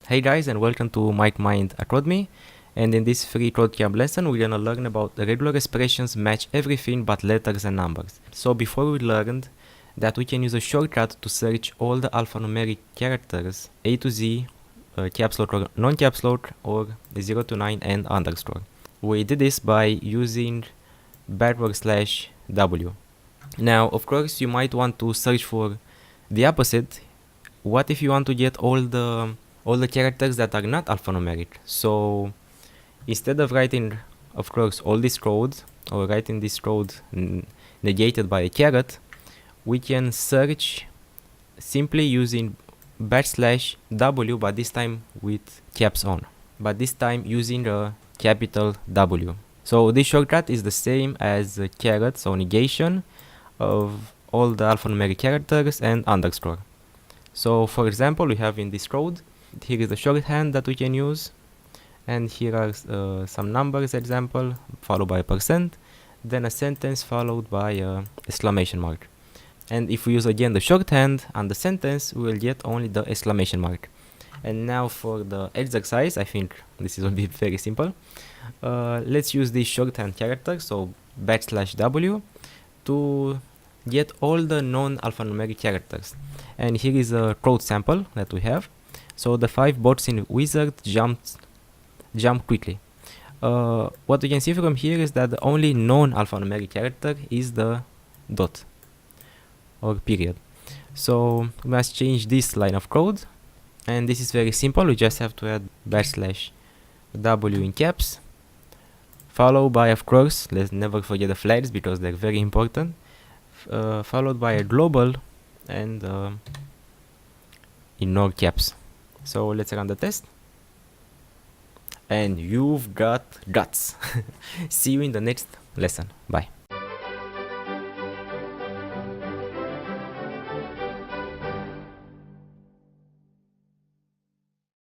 Hey guys, and welcome to Mind Acodemy. And in this free CodeCamp lesson, we're gonna learn about the regular expressions match everything but letters and numbers. So before we learned that we can use a shortcut to search all the alphanumeric characters A to Z, caps lock or non-caps lock, or 0 to 9 and underscore. We did this by using /W. Now, of course, you might want to search for the opposite. What if you want to get all the characters that are not alphanumeric? So instead of writing, of course, all this code or writing this code negated by a caret, we can search simply using /W, but this time with caps on, but this time using a capital W. So this shortcut is the same as a caret, so negation of all the alphanumeric characters and underscore. So for example, we have in this code, here is the shorthand that we can use, and here are some numbers example followed by a %, then a sentence followed by a exclamation mark. And if we use again the shorthand on the sentence, we will get only the exclamation mark. And now for the exercise, I think this will be very simple. Let's use this shorthand character, so /W, to get all the non-alphanumeric characters. And here is a code sample that we have. So the 5 bots in wizard jump quickly. What we can see from here is that the only non-alphanumeric character is the dot or period. So we must change this line of code, and this is very simple. We just have to add /W in caps, followed by, of course, let's never forget the flags because they're very important, followed by a global and ignore caps. So let's run the test. And you've got guts. See you in the next lesson. Bye.